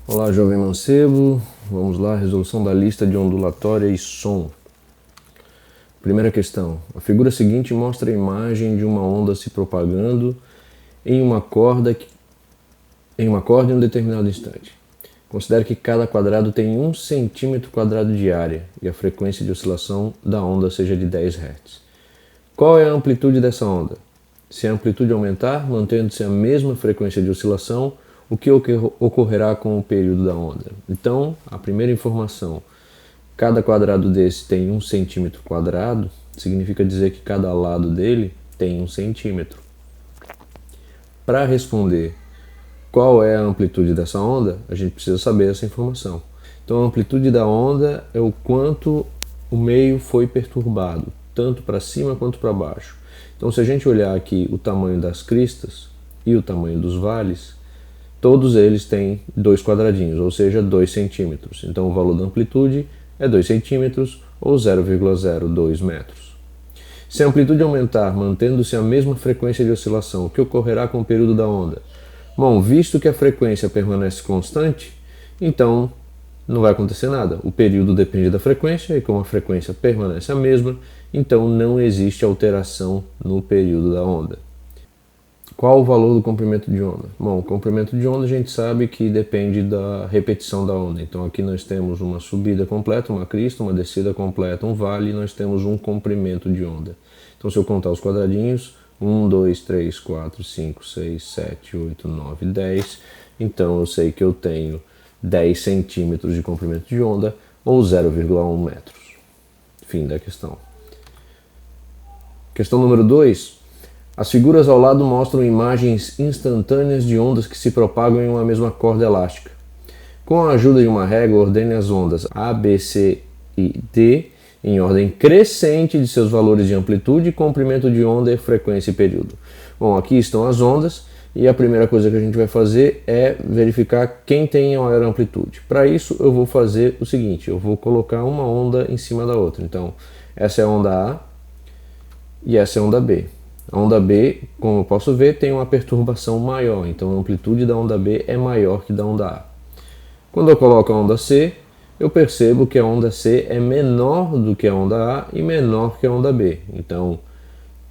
Olá, jovem mancebo. Vamos lá, resolução da lista de ondulatória e som. Primeira questão. A figura seguinte mostra a imagem de uma onda se propagando em uma corda em um determinado instante. Considere que cada quadrado tem 1 centímetro quadrado de área e a frequência de oscilação da onda seja de 10 Hz. Qual é a amplitude dessa onda? Se a amplitude aumentar, mantendo-se a mesma frequência de oscilação, o que ocorrerá com o período da onda? Então, a primeira informação, cada quadrado desse tem 1 centímetro quadrado, significa dizer que cada lado dele tem 1 centímetro. Para responder qual é a amplitude dessa onda, a gente precisa saber essa informação. Então, a amplitude da onda é o quanto o meio foi perturbado, tanto para cima quanto para baixo. Então, se a gente olhar aqui o tamanho das cristas e o tamanho dos vales, todos eles têm 2 quadradinhos, ou seja, 2 centímetros. Então, o valor da amplitude é 2 centímetros ou 0,02 metros. Se a amplitude aumentar, mantendo-se a mesma frequência de oscilação, o que ocorrerá com o período da onda? Bom, visto que a frequência permanece constante, então não vai acontecer nada. O período depende da frequência e como a frequência permanece a mesma, então não existe alteração no período da onda. Qual o valor do comprimento de onda? Bom, o comprimento de onda a gente sabe que depende da repetição da onda. Então aqui nós temos uma subida completa, uma crista, uma descida completa, um vale, e nós temos um comprimento de onda. Então se eu contar os quadradinhos, 1, 2, 3, 4, 5, 6, 7, 8, 9, 10, então eu sei que eu tenho 10 centímetros de comprimento de onda ou 0,1 metros. Fim da questão. Questão número 2. As figuras ao lado mostram imagens instantâneas de ondas que se propagam em uma mesma corda elástica. Com a ajuda de uma régua, ordene as ondas A, B, C e D em ordem crescente de seus valores de amplitude, comprimento de onda, frequência e período. Bom, aqui estão as ondas e a primeira coisa que a gente vai fazer é verificar quem tem a maior amplitude. Para isso eu vou fazer o seguinte, eu vou colocar uma onda em cima da outra. Então, essa é a onda A e essa é a onda B. A onda B, como eu posso ver, tem uma perturbação maior, então a amplitude da onda B é maior que da onda A. Quando eu coloco a onda C, eu percebo que a onda C é menor do que a onda A e menor que a onda B. Então,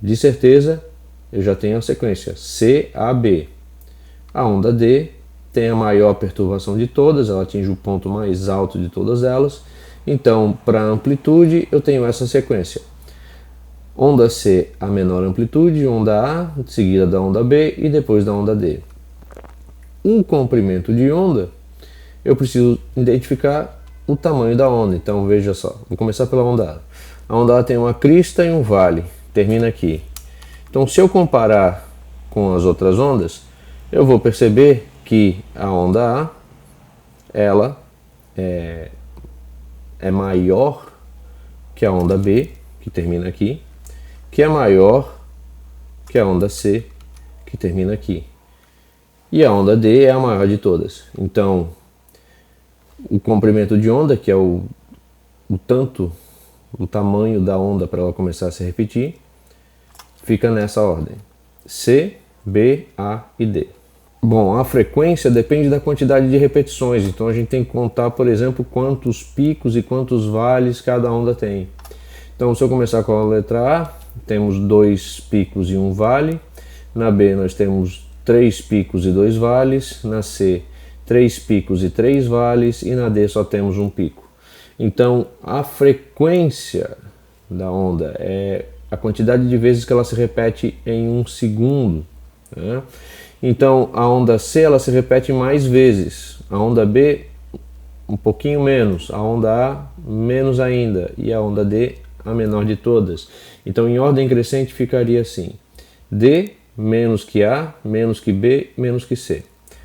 de certeza, eu já tenho a sequência C, A, B. A onda D tem a maior perturbação de todas, ela atinge o ponto mais alto de todas elas. Então, para a amplitude, eu tenho essa sequência. Onda C, a menor amplitude, onda A, seguida da onda B e depois da onda D. O comprimento de onda, eu preciso identificar o tamanho da onda. Então veja só, vou começar pela onda A. A onda A tem uma crista e um vale, termina aqui. Então se eu comparar com as outras ondas, eu vou perceber que a onda A, ela é maior que a onda B, que termina aqui, que é maior que a onda C, que termina aqui. E a onda D é a maior de todas. Então, o comprimento de onda, que é o tamanho da onda para ela começar a se repetir, fica nessa ordem. C, B, A e D. Bom, a frequência depende da quantidade de repetições. Então, a gente tem que contar, por exemplo, quantos picos e quantos vales cada onda tem. Então, se eu começar com a letra A, temos 2 picos e 1 vale. Na B nós temos 3 picos e 2 vales. Na C, 3 picos e 3 vales. E na D só temos 1 pico. Então, a frequência da onda é a quantidade de vezes que ela se repete em 1 segundo. Né? Então, a onda C ela se repete mais vezes. A onda B, um pouquinho menos. A onda A, menos ainda. E a onda D, a menor de todas. Então, em ordem crescente, ficaria assim. D menos que A, menos que B, menos que C.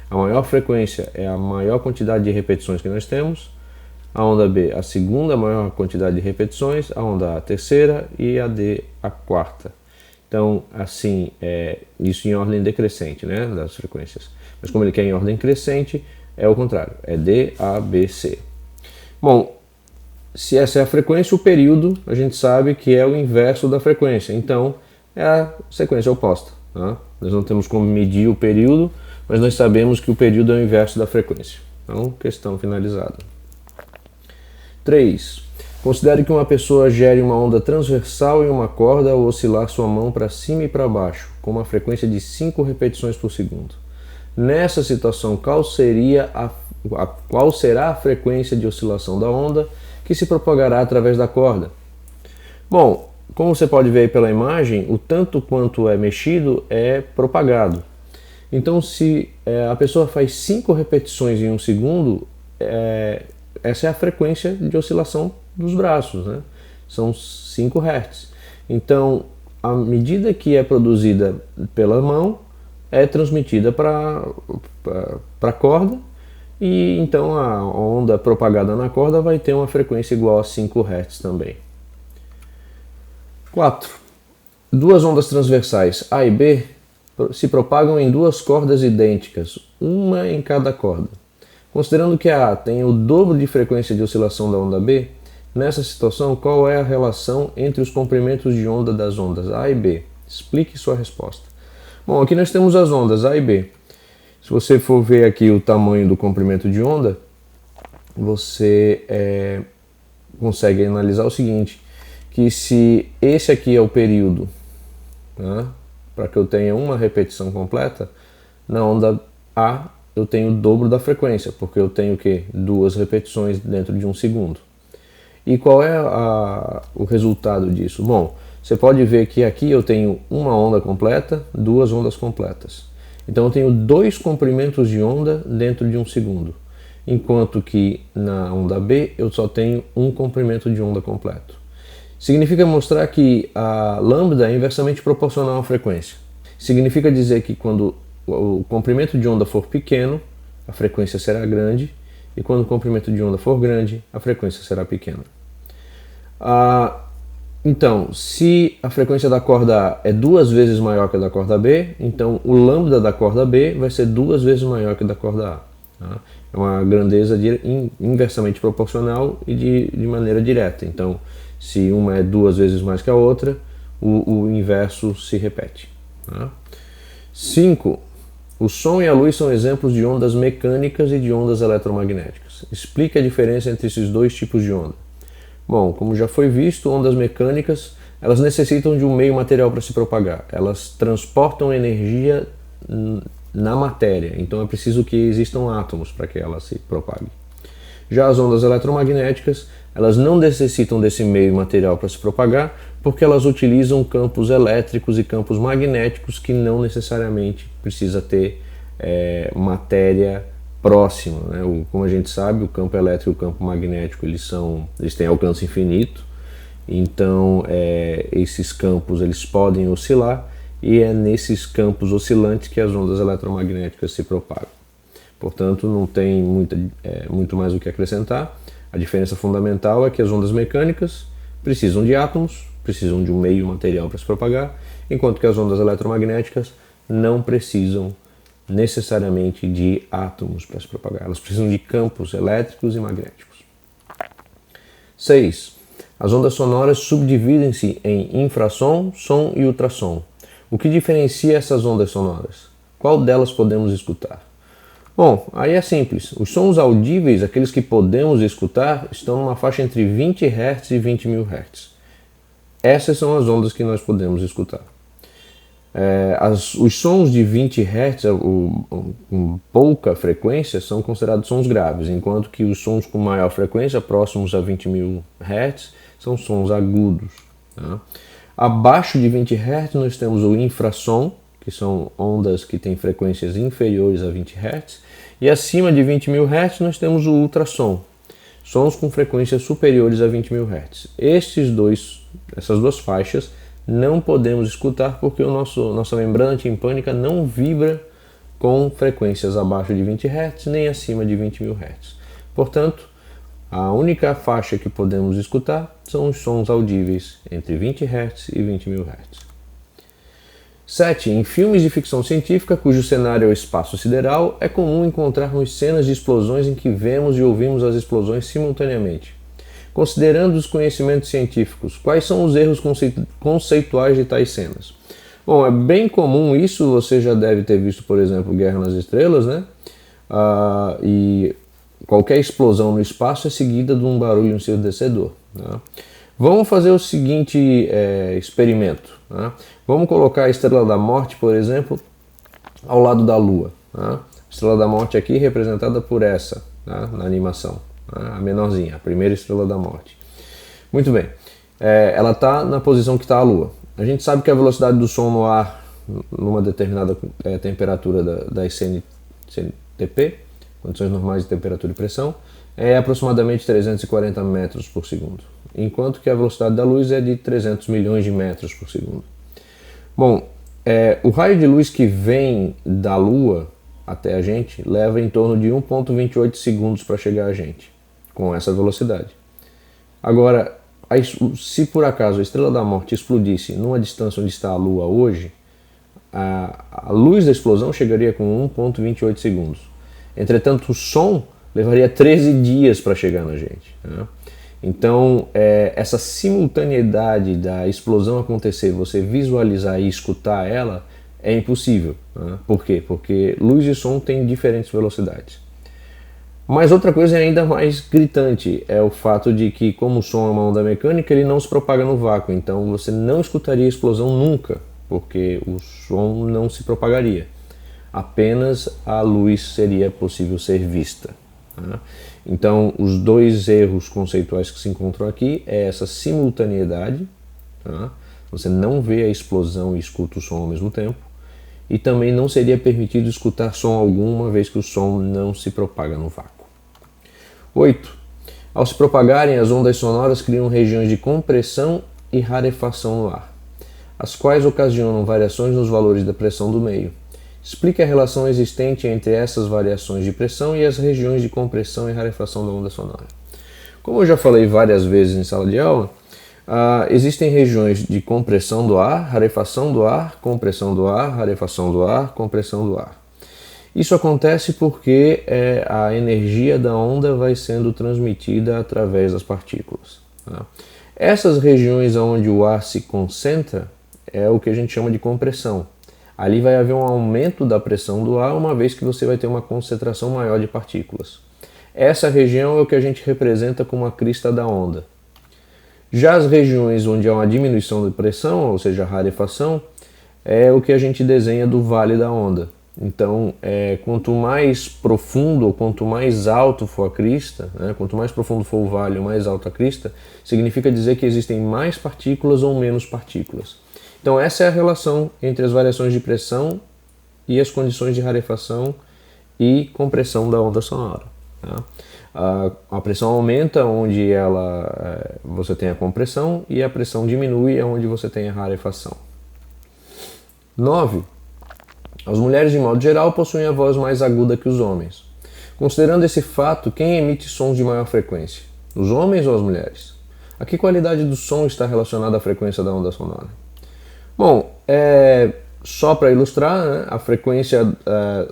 A maior frequência é a maior quantidade de repetições que nós temos. A onda B, a segunda maior quantidade de repetições. A onda A, a terceira. E a D, a quarta. Então, assim, isso em ordem decrescente, né, das frequências. Mas como ele quer em ordem crescente, é o contrário. É D, A, B, C. Bom, se essa é a frequência, o período a gente sabe que é o inverso da frequência, então é a sequência oposta. Tá? Nós não temos como medir o período, mas nós sabemos que o período é o inverso da frequência. Então, questão finalizada. 3. Considere que uma pessoa gere uma onda transversal em uma corda ao oscilar sua mão para cima e para baixo, com uma frequência de 5 repetições por segundo. Nessa situação, qual será a frequência de oscilação da onda que se propagará através da corda? Bom, como você pode ver aí pela imagem, o tanto quanto é mexido é propagado. Então, se a pessoa faz 5 repetições em um segundo, essa é a frequência de oscilação dos braços, né? São 5 Hz. Então, a medida que é produzida pela mão é transmitida para a corda, e então a onda propagada na corda vai ter uma frequência igual a 5 Hz também. 4. Duas ondas transversais A e B se propagam em duas cordas idênticas, uma em cada corda. Considerando que a A tem o dobro de frequência de oscilação da onda B, nessa situação, qual é a relação entre os comprimentos de onda das ondas A e B? Explique sua resposta. Bom, aqui nós temos as ondas A e B. Se você for ver aqui o tamanho do comprimento de onda, você consegue analisar o seguinte, que se esse aqui é o período, né, para que eu tenha uma repetição completa, na onda A eu tenho o dobro da frequência, porque eu tenho o quê? 2 repetições dentro de um segundo. E qual é o resultado disso? Bom, você pode ver que aqui eu tenho uma onda completa, 2 ondas completas. Então eu tenho 2 comprimentos de onda dentro de um segundo, enquanto que na onda B eu só tenho um comprimento de onda completo. Significa mostrar que a lambda é inversamente proporcional à frequência. Significa dizer que quando o comprimento de onda for pequeno, a frequência será grande, e quando o comprimento de onda for grande, a frequência será pequena. Então, se a frequência da corda A é 2 vezes maior que a da corda B, então o lambda da corda B vai ser 2 vezes maior que a da corda A. Tá? É uma grandeza inversamente proporcional e de maneira direta. Então, se uma é 2 vezes mais que a outra, o inverso se repete. Tá? 5. O som e a luz são exemplos de ondas mecânicas e de ondas eletromagnéticas. Explique a diferença entre esses dois tipos de onda. Bom, como já foi visto, ondas mecânicas, elas necessitam de um meio material para se propagar. Elas transportam energia na matéria, então é preciso que existam átomos para que ela se propague. Já as ondas eletromagnéticas, elas não necessitam desse meio material para se propagar, porque elas utilizam campos elétricos e campos magnéticos que não necessariamente precisa ter matéria próxima, né? Como a gente sabe, o campo elétrico e o campo magnético eles têm alcance infinito, então esses campos eles podem oscilar, e é nesses campos oscilantes que as ondas eletromagnéticas se propagam. Portanto, não tem muito mais o que acrescentar. A diferença fundamental é que as ondas mecânicas precisam de átomos, precisam de um meio material para se propagar, enquanto que as ondas eletromagnéticas não precisam necessariamente de átomos para se propagar. Elas precisam de campos elétricos e magnéticos. 6. As ondas sonoras subdividem-se em infrassom, som e ultrassom. O que diferencia essas ondas sonoras? Qual delas podemos escutar? Bom, aí é simples. Os sons audíveis, aqueles que podemos escutar, estão numa faixa entre 20 Hz e 20.000 Hz. Essas são as ondas que nós podemos escutar. Os sons de 20 Hz, com pouca frequência, são considerados sons graves, enquanto que os sons com maior frequência, próximos a 20.000 Hz, são sons agudos. Tá? Abaixo de 20 Hz nós temos o infrassom, que são ondas que têm frequências inferiores a 20 Hz, e acima de 20.000 Hz nós temos o ultrassom, sons com frequências superiores a 20.000 Hz. Essas duas faixas não podemos escutar porque nossa membrana timpânica não vibra com frequências abaixo de 20 Hz nem acima de 20.000 Hz. Portanto, a única faixa que podemos escutar são os sons audíveis entre 20 Hz e 20.000 Hz. 7. Em filmes de ficção científica, cujo cenário é o espaço sideral, é comum encontrarmos cenas de explosões em que vemos e ouvimos as explosões simultaneamente. Considerando os conhecimentos científicos, quais são os erros conceituais de tais cenas? Bom, é bem comum isso, você já deve ter visto, por exemplo, Guerra nas Estrelas, né? E qualquer explosão no espaço é seguida de um barulho ensurdecedor. Tá? Vamos fazer o seguinte experimento. Tá? Vamos colocar a Estrela da Morte, por exemplo, ao lado da Lua. Tá? A Estrela da Morte aqui representada por essa, tá? Na animação, tá? A menorzinha, a primeira Estrela da Morte. Muito bem, ela está na posição que está a Lua. A gente sabe que a velocidade do som no ar, numa determinada temperatura das CNTP, condições normais de temperatura e pressão, é aproximadamente 340 metros por segundo, enquanto que a velocidade da luz é de 300 milhões de metros por segundo. Bom, o raio de luz que vem da Lua até a gente leva em torno de 1,28 segundos para chegar a gente, com essa velocidade. Agora, se por acaso a Estrela da Morte explodisse numa distância onde está a Lua hoje, a luz da explosão chegaria com 1,28 segundos. Entretanto, o som levaria 13 dias para chegar na gente. Né? Então, essa simultaneidade da explosão acontecer, você visualizar e escutar ela, é impossível. Né? Por quê? Porque luz e som têm diferentes velocidades. Mas outra coisa ainda mais gritante é o fato de que, como o som é uma onda mecânica, ele não se propaga no vácuo. Então, você não escutaria a explosão nunca, porque o som não se propagaria. Apenas a luz seria possível ser vista. Tá? Então, os dois erros conceituais que se encontram aqui é essa simultaneidade, tá? Você não vê a explosão e escuta o som ao mesmo tempo, e também não seria permitido escutar som algum, uma vez que o som não se propaga no vácuo. 8. Ao se propagarem, as ondas sonoras criam regiões de compressão e rarefação no ar, as quais ocasionam variações nos valores da pressão do meio. Explique a relação existente entre essas variações de pressão e as regiões de compressão e rarefação da onda sonora. Como eu já falei várias vezes em sala de aula, existem regiões de compressão do ar, rarefação do ar, compressão do ar, rarefação do ar, compressão do ar. Isso acontece porque a energia da onda vai sendo transmitida através das partículas. Tá? Essas regiões onde o ar se concentra é o que a gente chama de compressão. Ali vai haver um aumento da pressão do ar, uma vez que você vai ter uma concentração maior de partículas. Essa região é o que a gente representa como a crista da onda. Já as regiões onde há uma diminuição de pressão, ou seja, rarefação, é o que a gente desenha do vale da onda. Então, quanto mais profundo ou quanto mais alto for a crista, né, quanto mais profundo for o vale ou mais alta a crista, significa dizer que existem mais partículas ou menos partículas. Então essa é a relação entre as variações de pressão e as condições de rarefação e compressão da onda sonora. Tá? A pressão aumenta onde você tem a compressão e a pressão diminui onde você tem a rarefação. 9. As mulheres, de modo geral, possuem a voz mais aguda que os homens. Considerando esse fato, quem emite sons de maior frequência? Os homens ou as mulheres? A que qualidade do som está relacionada à frequência da onda sonora? Bom, só para ilustrar, né, a frequência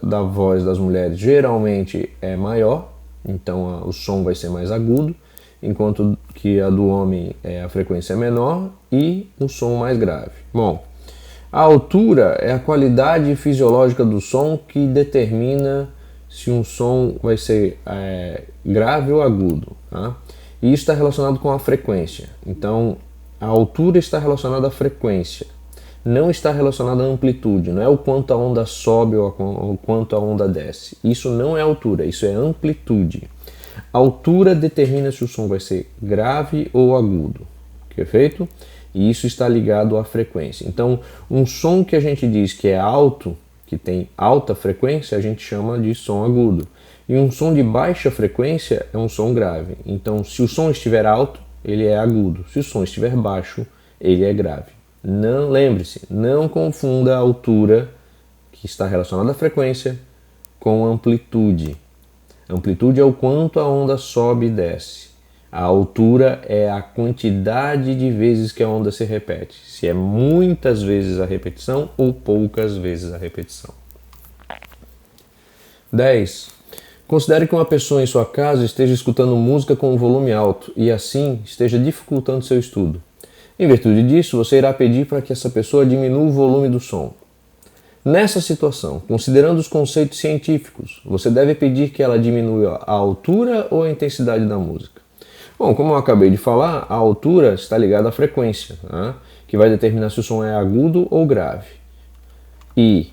da voz das mulheres geralmente é maior, então o som vai ser mais agudo, enquanto que a do homem a frequência é menor e o som mais grave. Bom, a altura é a qualidade fisiológica do som que determina se um som vai ser grave ou agudo. Tá? E isso está relacionado com a frequência. Então, a altura está relacionada à frequência. Não está relacionado à amplitude, não é o quanto a onda sobe ou o quanto a onda desce. Isso não é altura, isso é amplitude. A altura determina se o som vai ser grave ou agudo, perfeito? E isso está ligado à frequência. Então, um som que a gente diz que é alto, que tem alta frequência, a gente chama de som agudo. E um som de baixa frequência é um som grave. Então, se o som estiver alto, ele é agudo. Se o som estiver baixo, ele é grave. Não, lembre-se, não confunda a altura, que está relacionada à frequência, com amplitude. Amplitude é o quanto a onda sobe e desce. A altura é a quantidade de vezes que a onda se repete. Se é muitas vezes a repetição ou poucas vezes a repetição. 10. Considere que uma pessoa em sua casa esteja escutando música com um volume alto e assim esteja dificultando seu estudo. Em virtude disso, você irá pedir para que essa pessoa diminua o volume do som. Nessa situação, considerando os conceitos científicos, você deve pedir que ela diminua a altura ou a intensidade da música. Bom, como eu acabei de falar, a altura está ligada à frequência, né, que vai determinar se o som é agudo ou grave. E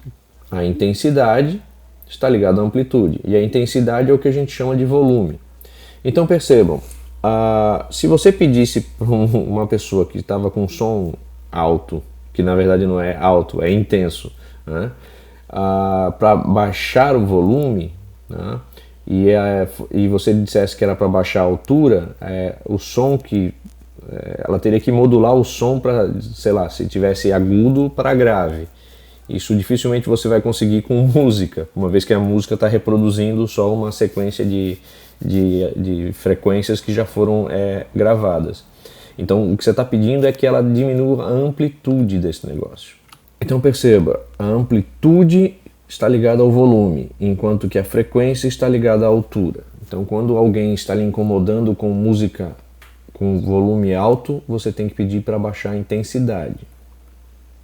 a intensidade está ligada à amplitude. E a intensidade é o que a gente chama de volume. Então percebam, se você pedisse para uma pessoa que estava com som alto, que na verdade não é alto, é intenso, né, para baixar o volume, né, e você dissesse que era para baixar a altura, o som que ela teria que modular o som para, sei lá, se tivesse agudo para grave. Isso dificilmente você vai conseguir com música, uma vez que a música está reproduzindo só uma sequência de frequências que já foram gravadas. Então o que você está pedindo é que ela diminua a amplitude desse negócio. Então perceba, a amplitude está ligada ao volume, enquanto que a frequência está ligada à altura. Então quando alguém está lhe incomodando com música com volume alto, você tem que pedir para baixar a intensidade,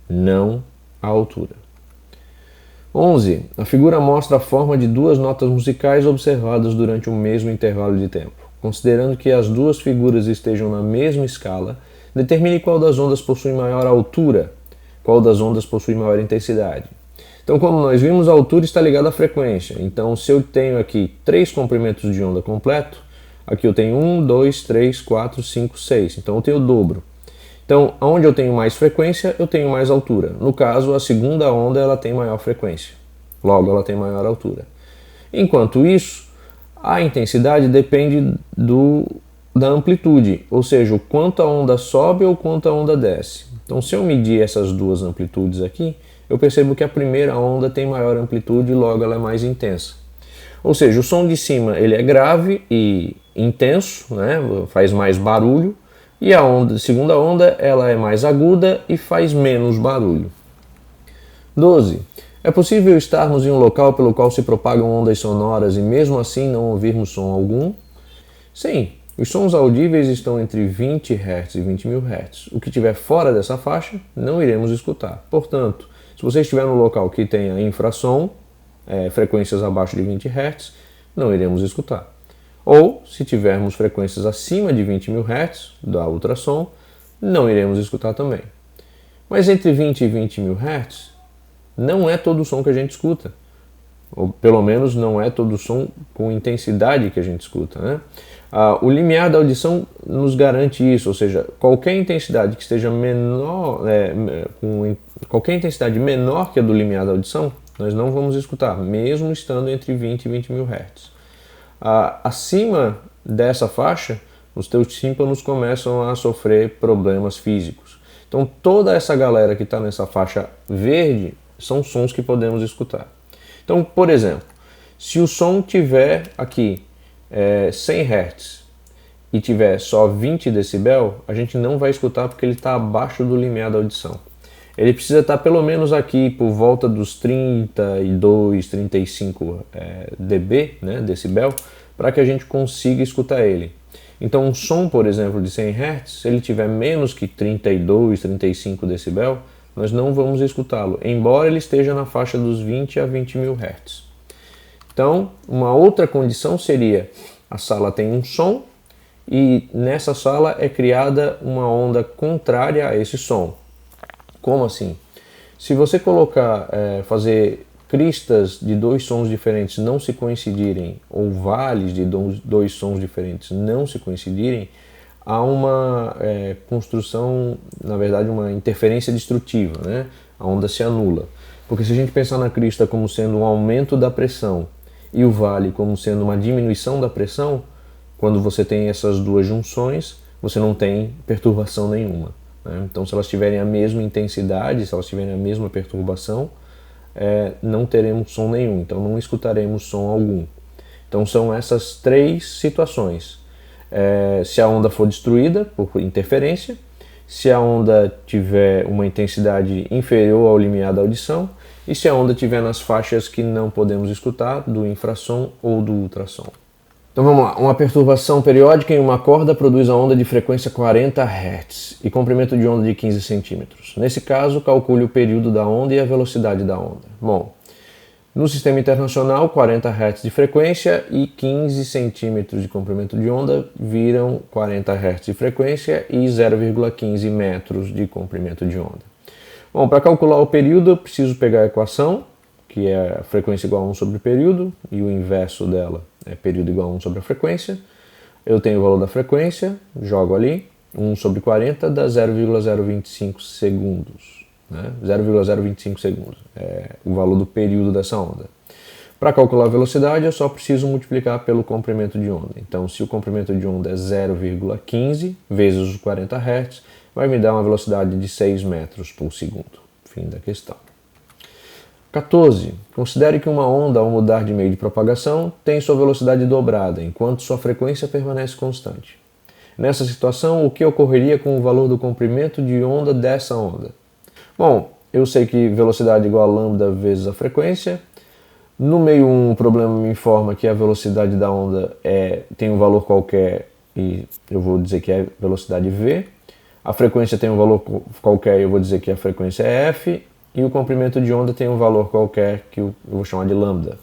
não a altura. 11. A figura mostra a forma de duas notas musicais observadas durante o mesmo intervalo de tempo. Considerando que as duas figuras estejam na mesma escala, determine qual das ondas possui maior altura, qual das ondas possui maior intensidade. Então, como nós vimos, a altura está ligada à frequência. Então, se eu tenho aqui 3 comprimentos de onda completo, aqui eu tenho 1, 2, 3, 4, 5, 6. Então, eu tenho o dobro. Então, onde eu tenho mais frequência, eu tenho mais altura. No caso, a segunda onda ela tem maior frequência. Logo, ela tem maior altura. Enquanto isso, a intensidade depende da amplitude, ou seja, o quanto a onda sobe ou quanto a onda desce. Então, se eu medir essas duas amplitudes aqui, eu percebo que a primeira onda tem maior amplitude e logo ela é mais intensa. Ou seja, o som de cima ele é grave e intenso, né? Faz mais barulho, e a segunda onda ela é mais aguda e faz menos barulho. 12. É possível estarmos em um local pelo qual se propagam ondas sonoras e mesmo assim não ouvirmos som algum? Sim, os sons audíveis estão entre 20 Hz e 20.000 Hz. O que estiver fora dessa faixa, não iremos escutar. Portanto, se você estiver no local que tenha infrassom, frequências abaixo de 20 Hz, não iremos escutar. Ou, se tivermos frequências acima de 20.000 Hz, da ultrassom, não iremos escutar também. Mas entre 20 e 20.000 Hz, não é todo o som que a gente escuta. Ou pelo menos não é todo o som com intensidade que a gente escuta, né? O limiar da audição nos garante isso, ou seja, qualquer intensidade que esteja menor, qualquer intensidade menor que a do limiar da audição, nós não vamos escutar, mesmo estando entre 20 e 20.000 Hz. Acima dessa faixa, os teus tímpanos começam a sofrer problemas físicos. Então toda essa galera que está nessa faixa verde são sons que podemos escutar. Então, por exemplo, se o som tiver aqui 100 Hz e tiver só 20 decibel, a gente não vai escutar porque ele está abaixo do limiar da audição. Ele precisa estar pelo menos aqui por volta dos 32, 35 dB, né, decibel, para que a gente consiga escutar ele. Então um som, por exemplo, de 100 Hz, se ele tiver menos que 32, 35 decibel, nós não vamos escutá-lo, embora ele esteja na faixa dos 20 a 20.000 Hz. Então, uma outra condição seria, a sala tem um som e nessa sala é criada uma onda contrária a esse som. Como assim? Se você fazer cristas de dois sons diferentes não se coincidirem, ou vales de dois sons diferentes não se coincidirem, há uma construção, na verdade uma interferência destrutiva, né? A onda se anula. Porque se a gente pensar na crista como sendo um aumento da pressão e o vale como sendo uma diminuição da pressão, quando você tem essas duas junções, você não tem perturbação nenhuma. Então, se elas tiverem a mesma intensidade, se elas tiverem a mesma perturbação, não teremos som nenhum, então não escutaremos som algum. Então, são essas três situações. Se a onda for destruída por interferência, se a onda tiver uma intensidade inferior ao limiar da audição e se a onda estiver nas faixas que não podemos escutar, do infrassom ou do ultrassom. Então vamos lá, uma perturbação periódica em uma corda produz a onda de frequência 40 Hz e comprimento de onda de 15 centímetros. Nesse caso, calcule o período da onda e a velocidade da onda. Bom, no sistema internacional, 40 Hz de frequência e 15 centímetros de comprimento de onda viram 40 Hz de frequência e 0,15 metros de comprimento de onda. Bom, para calcular o período, eu preciso pegar a equação, que é a frequência igual a 1 sobre período, e o inverso dela é período igual a 1 sobre a frequência. Eu tenho o valor da frequência, jogo ali, 1 sobre 40 dá 0,025 segundos. 0,025 segundos é o valor do período dessa onda. Para calcular a velocidade, eu só preciso multiplicar pelo comprimento de onda. Então, se o comprimento de onda é 0,15 vezes os 40 Hz, vai me dar uma velocidade de 6 metros por segundo. Fim da questão. 14. Considere que uma onda, ao mudar de meio de propagação, tem sua velocidade dobrada, enquanto sua frequência permanece constante. Nessa situação, o que ocorreria com o valor do comprimento de onda dessa onda? Bom, eu sei que velocidade igual a lambda vezes a frequência. No meio 1, o problema me informa que a velocidade da onda tem um valor qualquer e eu vou dizer que é velocidade v. A frequência tem um valor qualquer e eu vou dizer que a frequência é f. E o comprimento de onda tem um valor qualquer que eu vou chamar de lambda.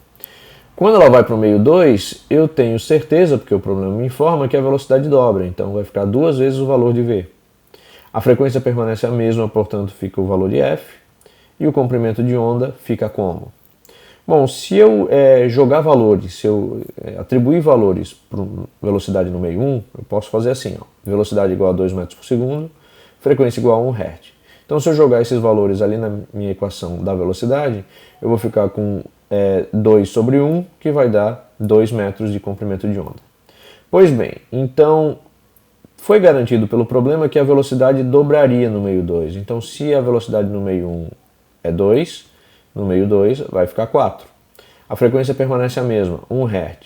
Quando ela vai para o meio 2, eu tenho certeza, porque o problema me informa, que a velocidade dobra, então vai ficar 2 vezes o valor de v. A frequência permanece a mesma, portanto fica o valor de f, e o comprimento de onda fica como? Bom, se eu jogar valores, se eu atribuir valores para velocidade no meio 1, eu posso fazer assim, ó, velocidade igual a 2 metros por segundo, frequência igual a 1 Hz. Então, se eu jogar esses valores ali na minha equação da velocidade, eu vou ficar com 2 sobre 1, que vai dar 2 metros de comprimento de onda. Pois bem, então foi garantido pelo problema que a velocidade dobraria no meio 2. Então, se a velocidade no meio 1 é 2, no meio 2 vai ficar 4. A frequência permanece a mesma, 1 Hz.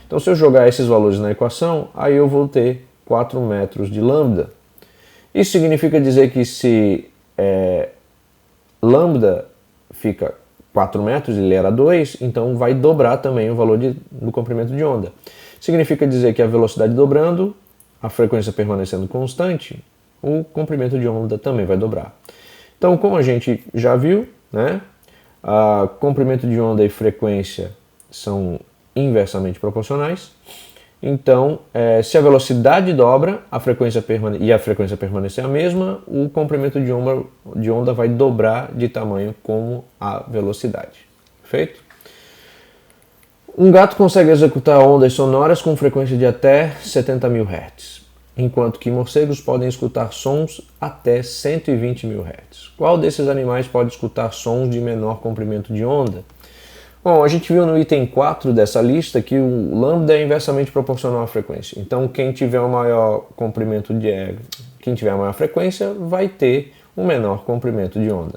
Então, se eu jogar esses valores na equação, aí eu vou ter 4 metros de lambda. Isso significa dizer que se lambda fica 4 metros, ele era 2, então vai dobrar também o valor do comprimento de onda. Significa dizer que a velocidade dobrando, a frequência permanecendo constante, o comprimento de onda também vai dobrar. Então, como a gente já viu, comprimento de onda e frequência são inversamente proporcionais. Então, se a velocidade dobra a frequência e a frequência permanecer a mesma, o comprimento de onda vai dobrar de tamanho como a velocidade. Perfeito? Um gato consegue executar ondas sonoras com frequência de até 70.000 Hz, enquanto que morcegos podem escutar sons até 120.000 Hz. Qual desses animais pode escutar sons de menor comprimento de onda? Bom, a gente viu no item 4 dessa lista que o lambda é inversamente proporcional à frequência. Então, quem tiver o maior comprimento quem tiver a maior frequência vai ter um menor comprimento de onda.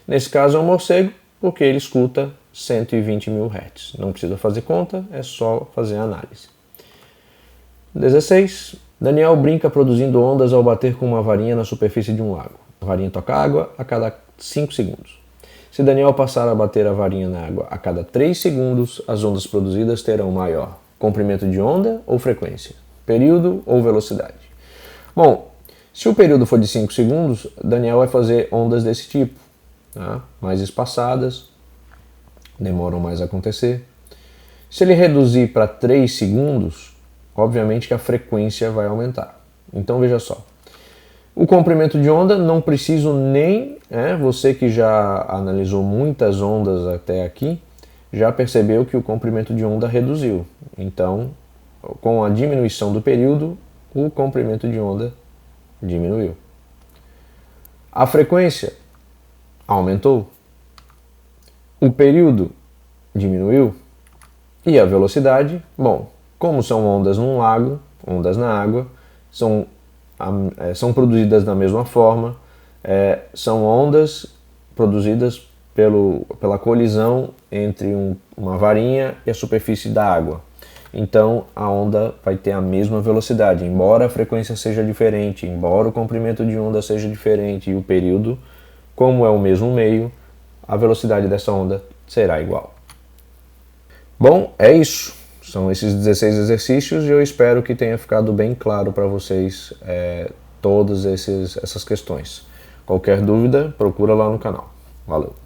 Nesse caso é um morcego, porque ele escuta 120.000 Hz. Não precisa fazer conta, é só fazer a análise. 16. Daniel brinca produzindo ondas ao bater com uma varinha na superfície de um lago. A varinha toca água a cada 5 segundos. Se Daniel passar a bater a varinha na água a cada 3 segundos, as ondas produzidas terão maior comprimento de onda ou frequência, período ou velocidade. Bom, se o período for de 5 segundos, Daniel vai fazer ondas desse tipo, mais espaçadas, demoram mais a acontecer. Se ele reduzir para 3 segundos, obviamente que a frequência vai aumentar. Então veja só. O comprimento de onda, não preciso nem, você que já analisou muitas ondas até aqui, já percebeu que o comprimento de onda reduziu. Então, com a diminuição do período, o comprimento de onda diminuiu. A frequência aumentou. O período diminuiu. E a velocidade, bom, como são ondas num lago, ondas na água, são produzidas da mesma forma, são ondas produzidas pela colisão entre uma varinha e a superfície da água. Então a onda vai ter a mesma velocidade, embora a frequência seja diferente, embora o comprimento de onda seja diferente e o período, como é o mesmo meio, a velocidade dessa onda será igual. Bom, é isso. São esses 16 exercícios e eu espero que tenha ficado bem claro para vocês todas essas questões. Qualquer dúvida, procura lá no canal. Valeu!